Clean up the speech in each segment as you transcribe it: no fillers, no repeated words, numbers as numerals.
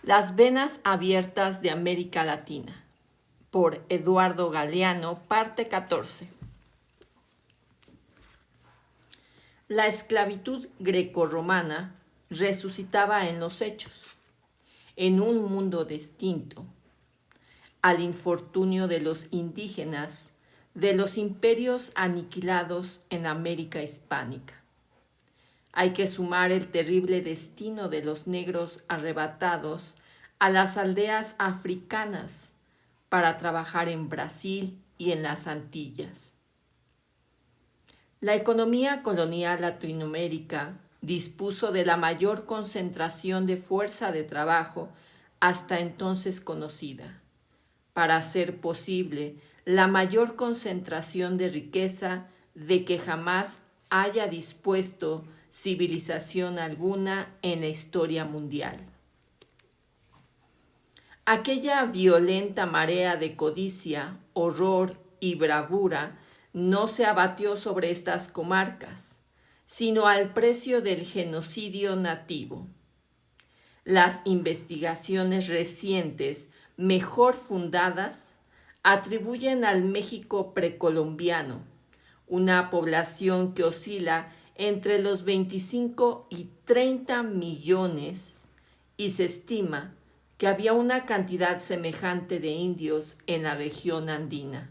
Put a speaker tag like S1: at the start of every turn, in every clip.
S1: Las venas abiertas de América Latina, por Eduardo Galeano, parte 14. La esclavitud grecorromana resucitaba en los hechos, en un mundo distinto, al infortunio de los indígenas, de los imperios aniquilados en América hispánica. Hay que sumar el terrible destino de los negros arrebatados a las aldeas africanas para trabajar en Brasil y en las Antillas. La economía colonial latinoamérica dispuso de la mayor concentración de fuerza de trabajo hasta entonces conocida, para hacer posible la mayor concentración de riqueza de que jamás haya dispuesto civilización alguna en la historia mundial. Aquella violenta marea de codicia, horror y bravura no se abatió sobre estas comarcas, sino al precio del genocidio nativo. Las investigaciones recientes, mejor fundadas, atribuyen al México precolombiano una población que oscila entre los 25 y 30 millones y se estima que había una cantidad semejante de indios en la región andina.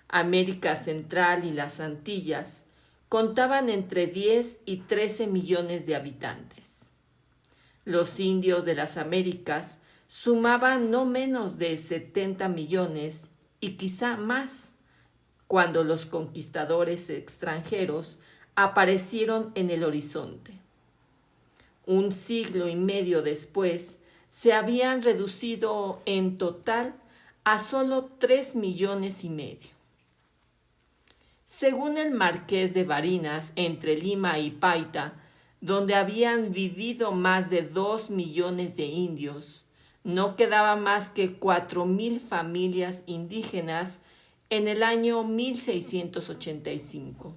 S1: América Central y las Antillas contaban entre 10 y 13 millones de habitantes. Los indios de las Américas sumaban no menos de 70 millones y quizá más cuando los conquistadores extranjeros aparecieron en el horizonte. Un siglo y medio después, se habían reducido en total a solo 3 millones y medio. Según el Marqués de Barinas, entre Lima y Paita, donde habían vivido más de 2 millones de indios, no quedaba más que 4,000 familias indígenas en el año 1685.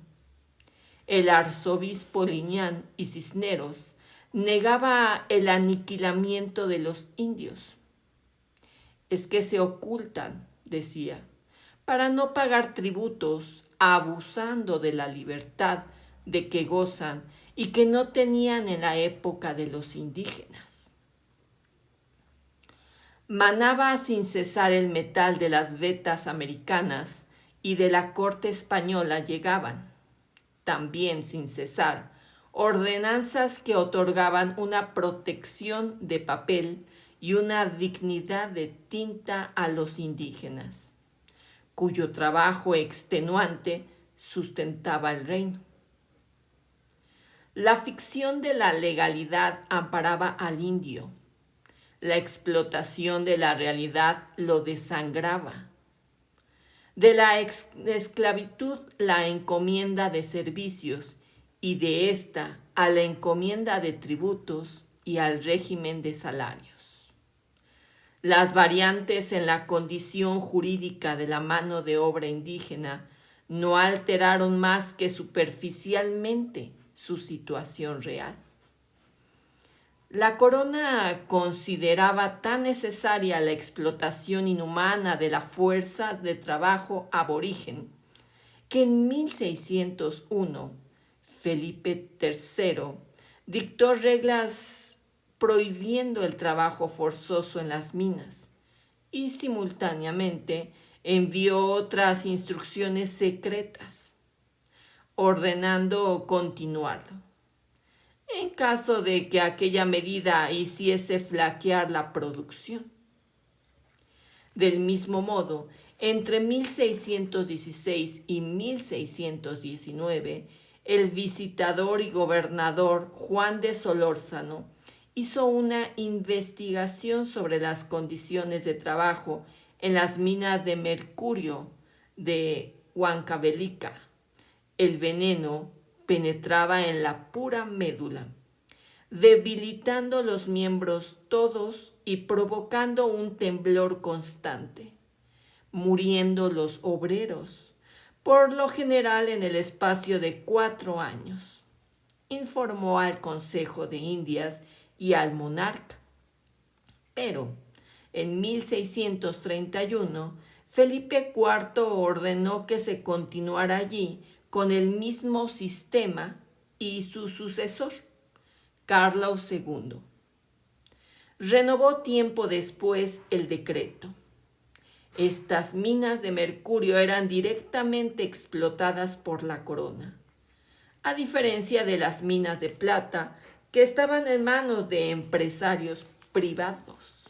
S1: El arzobispo Liñán y Cisneros negaba el aniquilamiento de los indios. Es que se ocultan, decía, para no pagar tributos, abusando de la libertad de que gozan y que no tenían en la época de los indígenas. Manaba sin cesar el metal de las vetas americanas y de la corte española llegaban, también sin cesar, ordenanzas que otorgaban una protección de papel y una dignidad de tinta a los indígenas, cuyo trabajo extenuante sustentaba el reino. La ficción de la legalidad amparaba al indio. La explotación de la realidad lo desangraba. De la esclavitud la encomienda de servicios y de esta a la encomienda de tributos y al régimen de salarios. Las variantes en la condición jurídica de la mano de obra indígena no alteraron más que superficialmente su situación real. La corona consideraba tan necesaria la explotación inhumana de la fuerza de trabajo aborigen que en 1601 Felipe III dictó reglas prohibiendo el trabajo forzoso en las minas y simultáneamente envió otras instrucciones secretas ordenando continuarlo en caso de que aquella medida hiciese flaquear la producción. Del mismo modo, entre 1616 y 1619, el visitador y gobernador Juan de Solórzano hizo una investigación sobre las condiciones de trabajo en las minas de mercurio de Huancavelica. El veneno penetraba en la pura médula, debilitando los miembros todos y provocando un temblor constante, muriendo los obreros, por lo general en el espacio de 4 años, informó al Consejo de Indias y al monarca. Pero en 1631, Felipe IV ordenó que se continuara allí con el mismo sistema y su sucesor, Carlos II, renovó tiempo después el decreto. Estas minas de mercurio eran directamente explotadas por la corona, a diferencia de las minas de plata que estaban en manos de empresarios privados.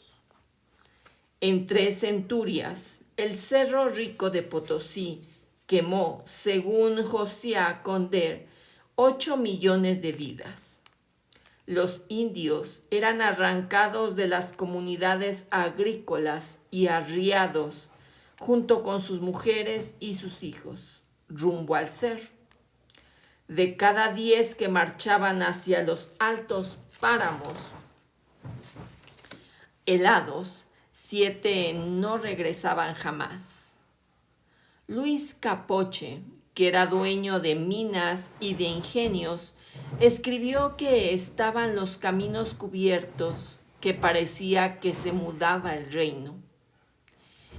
S1: En 3 centurias, el Cerro Rico de Potosí quemó, según Josiah Conder, 8 millones de vidas. Los indios eran arrancados de las comunidades agrícolas y arriados, junto con sus mujeres y sus hijos, rumbo al cerro. De cada 10 que marchaban hacia los altos páramos helados, 7 no regresaban jamás. Luis Capoche, que era dueño de minas y de ingenios, escribió que estaban los caminos cubiertos, que parecía que se mudaba el reino.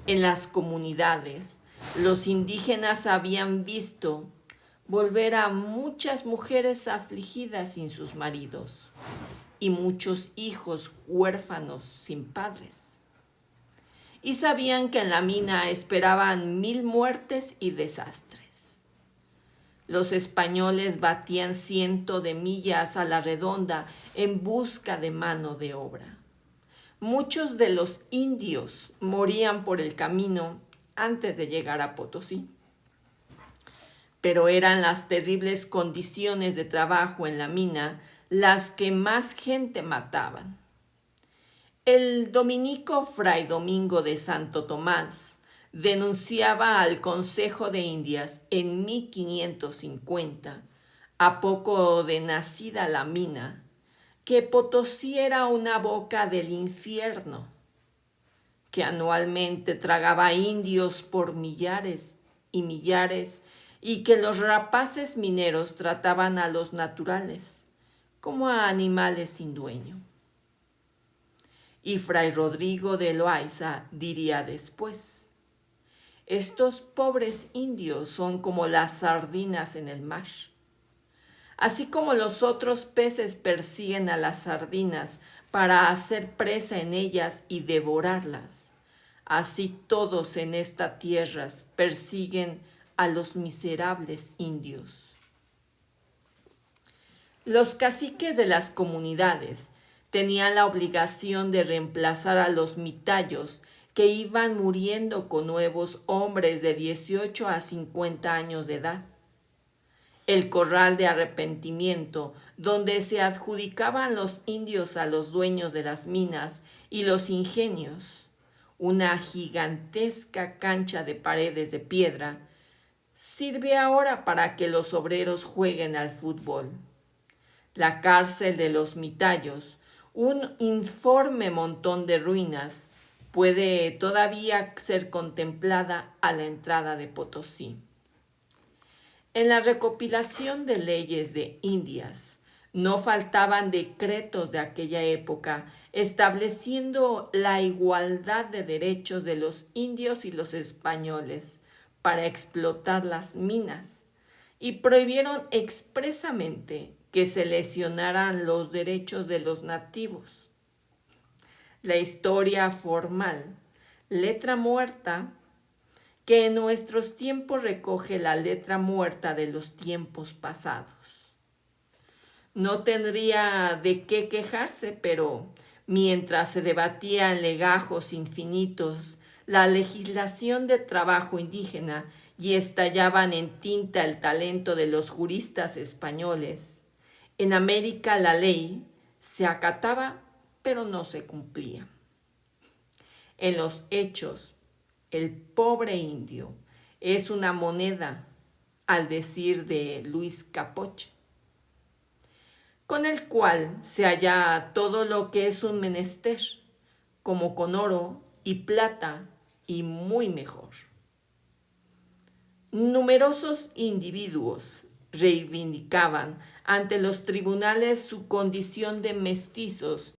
S1: En las comunidades, los indígenas habían visto volver a muchas mujeres afligidas sin sus maridos y muchos hijos huérfanos sin padres. Y sabían que en la mina esperaban 1000 muertes y desastres. Los españoles batían 100 de millas a la redonda en busca de mano de obra. Muchos de los indios morían por el camino antes de llegar a Potosí. Pero eran las terribles condiciones de trabajo en la mina las que más gente mataban. El dominico Fray Domingo de Santo Tomás denunciaba al Consejo de Indias en 1550, a poco de nacida la mina, que Potosí era una boca del infierno, que anualmente tragaba indios por millares y millares, y que los rapaces mineros trataban a los naturales como a animales sin dueño. Y Fray Rodrigo de Loaiza diría después: estos pobres indios son como las sardinas en el mar. Así como los otros peces persiguen a las sardinas para hacer presa en ellas y devorarlas, así todos en esta tierra persiguen a los miserables indios. Los caciques de las comunidades tenían la obligación de reemplazar a los mitayos que iban muriendo con nuevos hombres de 18 a 50 años de edad. El corral de arrepentimiento, donde se adjudicaban los indios a los dueños de las minas y los ingenios, una gigantesca cancha de paredes de piedra, sirve ahora para que los obreros jueguen al fútbol. La cárcel de los mitayos, un informe montón de ruinas, puede todavía ser contemplada a la entrada de Potosí. En la recopilación de leyes de Indias, no faltaban decretos de aquella época estableciendo la igualdad de derechos de los indios y los españoles para explotar las minas, y prohibieron expresamente que se lesionaran los derechos de los nativos. La historia formal, letra muerta, que en nuestros tiempos recoge la letra muerta de los tiempos pasados. No tendría de qué quejarse, pero mientras se debatía en legajos infinitos la legislación de trabajo indígena y estallaban en tinta el talento de los juristas españoles, en América la ley se acataba, pero no se cumplía. En los hechos, el pobre indio es una moneda, al decir de Luis Capoche, con el cual se halla todo lo que es un menester, como con oro y plata y muy mejor. Numerosos individuos reivindicaban ante los tribunales su condición de mestizos